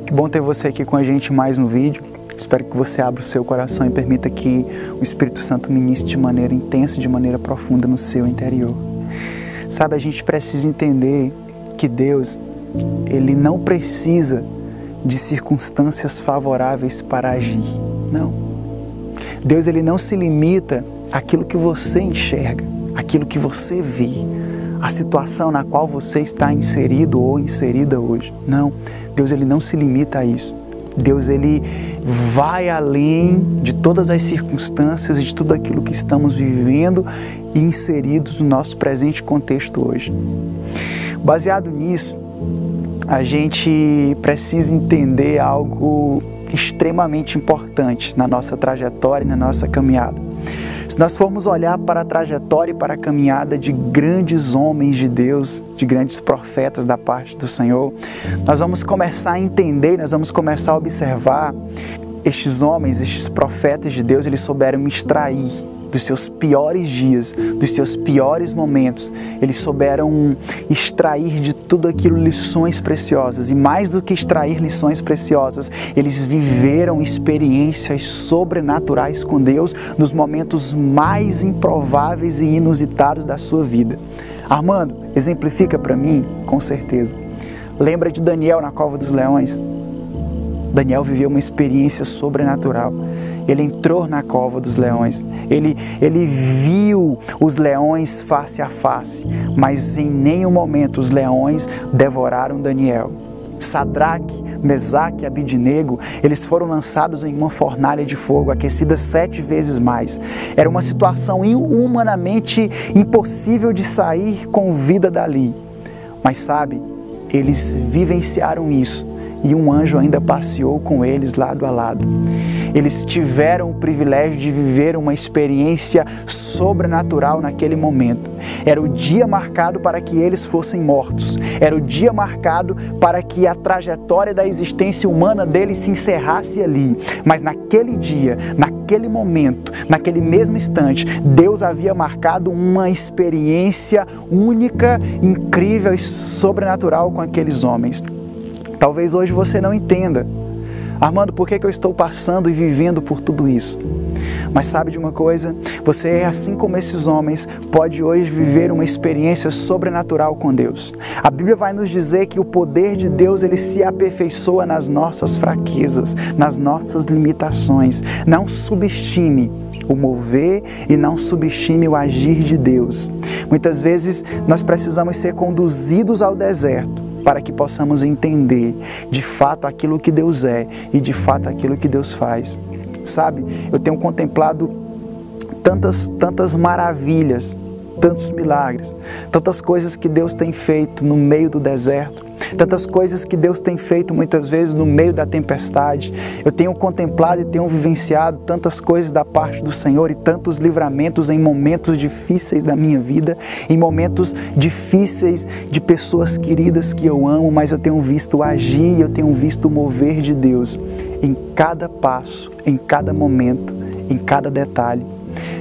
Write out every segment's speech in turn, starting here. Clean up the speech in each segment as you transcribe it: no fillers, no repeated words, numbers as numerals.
Que bom ter você aqui com a gente mais no vídeo. Espero que você abra o seu coração e permita que o Espírito Santo ministre de maneira intensa, de maneira profunda no seu interior. Sabe, a gente precisa entender que Deus, Ele não precisa de circunstâncias favoráveis para agir. Não. Deus, Ele não se limita àquilo que você enxerga, àquilo que você vê, a situação na qual você está inserido ou inserida hoje. Não. Deus, Ele não se limita a isso. Deus, Ele vai além de todas as circunstâncias e de tudo aquilo que estamos vivendo e inseridos no nosso presente contexto hoje. Baseado nisso, a gente precisa entender algo extremamente importante na nossa trajetória e na nossa caminhada. Se nós formos olhar para a trajetória e para a caminhada de grandes homens de Deus, de grandes profetas da parte do Senhor, nós vamos começar a entender, nós vamos começar a observar estes homens, estes profetas de Deus, eles souberam extrair dos seus piores dias, dos seus piores momentos, eles souberam extrair de tudo aquilo lições preciosas, e mais do que extrair lições preciosas, eles viveram experiências sobrenaturais com Deus nos momentos mais improváveis e inusitados da sua vida. Armando, exemplifica para mim? Com certeza. Lembra de Daniel na cova dos leões? Daniel viveu uma experiência sobrenatural. Ele entrou na cova dos leões, ele viu os leões face a face, mas em nenhum momento os leões devoraram Daniel. Sadraque, Mesaque e Abidnego, eles foram lançados em uma fornalha de fogo, aquecida 7 vezes mais. Era uma situação humanamente impossível de sair com vida dali. Mas sabe, eles vivenciaram isso. E um anjo ainda passeou com eles lado a lado. Eles tiveram o privilégio de viver uma experiência sobrenatural naquele momento. Era o dia marcado para que eles fossem mortos. Era o dia marcado para que a trajetória da existência humana deles se encerrasse ali. Mas naquele dia, naquele momento, naquele mesmo instante, Deus havia marcado uma experiência única, incrível e sobrenatural com aqueles homens. Talvez hoje você não entenda. Armando, por que eu estou passando e vivendo por tudo isso? Mas sabe de uma coisa? Você, assim como esses homens, pode hoje viver uma experiência sobrenatural com Deus. A Bíblia vai nos dizer que o poder de Deus, ele se aperfeiçoa nas nossas fraquezas, nas nossas limitações. Não subestime o mover e não subestime o agir de Deus. Muitas vezes nós precisamos ser conduzidos ao deserto para que possamos entender de fato aquilo que Deus é e de fato aquilo que Deus faz. Sabe, eu tenho contemplado tantas maravilhas, tantos milagres, tantas coisas que Deus tem feito no meio do deserto, tantas coisas que Deus tem feito muitas vezes no meio da tempestade. Eu tenho contemplado e tenho vivenciado tantas coisas da parte do Senhor e tantos livramentos em momentos difíceis da minha vida, em momentos difíceis de pessoas queridas que eu amo, mas eu tenho visto agir, eu tenho visto o mover de Deus em cada passo, em cada momento, em cada detalhe.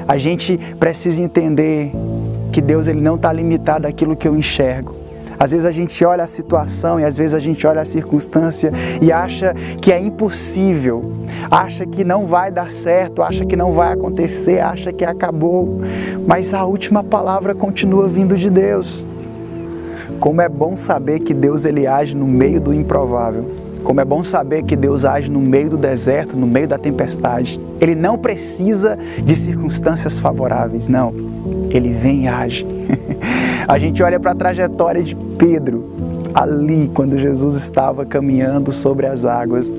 A gente precisa entender que Deus, ele não está limitado àquilo que eu enxergo. Às vezes a gente olha a situação e às vezes a gente olha a circunstância e acha que é impossível, acha que não vai dar certo, acha que não vai acontecer, acha que acabou. Mas a última palavra continua vindo de Deus. Como é bom saber que Deus, ele age no meio do improvável. Como é bom saber que Deus age no meio do deserto, no meio da tempestade. Ele não precisa de circunstâncias favoráveis, não. Ele vem e age. A gente olha para a trajetória de Pedro, ali quando Jesus estava caminhando sobre as águas.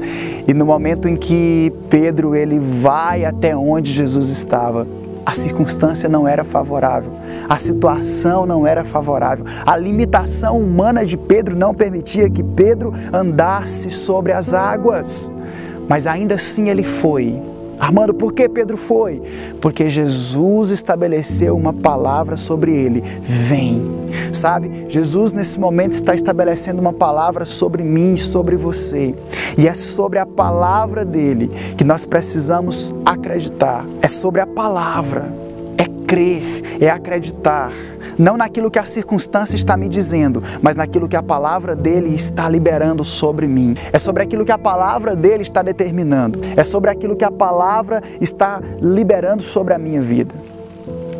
E no momento em que Pedro, ele vai até onde Jesus estava, a circunstância não era favorável, a situação não era favorável, a limitação humana de Pedro não permitia que Pedro andasse sobre as águas, mas ainda assim ele foi. Armando, por que Pedro foi? Porque Jesus estabeleceu uma palavra sobre ele. Vem. Sabe, Jesus nesse momento está estabelecendo uma palavra sobre mim e sobre você. E é sobre a palavra dele que nós precisamos acreditar. É sobre a palavra. É crer, é acreditar. não naquilo que a circunstância está me dizendo, mas naquilo que a palavra dele está liberando sobre mim. É sobre aquilo que a palavra dele está determinando. É sobre aquilo que a palavra está liberando sobre a minha vida.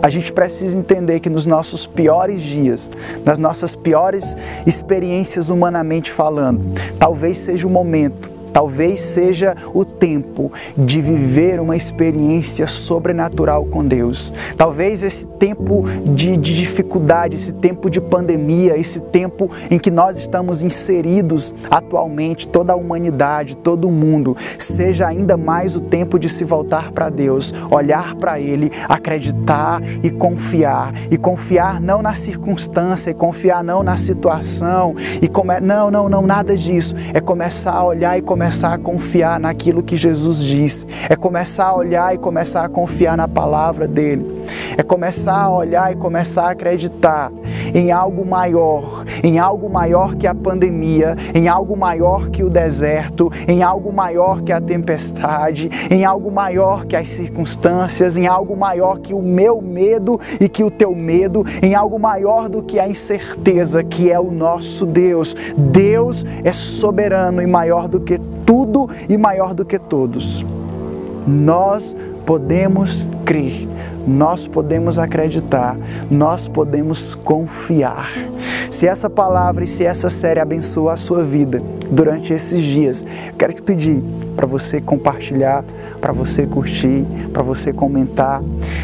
A gente precisa entender que nos nossos piores dias, nas nossas piores experiências humanamente falando, talvez seja o momento, talvez seja o tempo de viver uma experiência sobrenatural com Deus. Talvez esse tempo de dificuldade, esse tempo de pandemia, esse tempo em que nós estamos inseridos atualmente, toda a humanidade, todo o mundo, seja ainda mais o tempo de se voltar para Deus, olhar para Ele, acreditar e confiar. E confiar não na circunstância, e confiar não na situação, não, nada disso. É começar a olhar e começar a confiar naquilo que Jesus disse. É começar a olhar e começar a confiar na palavra dele. É começar a olhar e começar a acreditar em algo maior que a pandemia, em algo maior que o deserto, em algo maior que a tempestade, em algo maior que as circunstâncias, em algo maior que o meu medo e que o teu medo, em algo maior do que a incerteza, que é o nosso Deus. Deus é soberano e maior do que tudo e maior do que todos. Nós podemos crer, nós podemos acreditar, nós podemos confiar. Se essa palavra e se essa série abençoa a sua vida durante esses dias, eu quero te pedir para você compartilhar, para você curtir, para você comentar,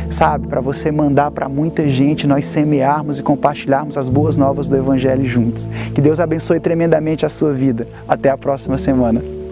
sabe? Para você mandar para muita gente, nós semearmos e compartilharmos as boas novas do Evangelho juntos. Que Deus abençoe tremendamente a sua vida. Até a próxima semana.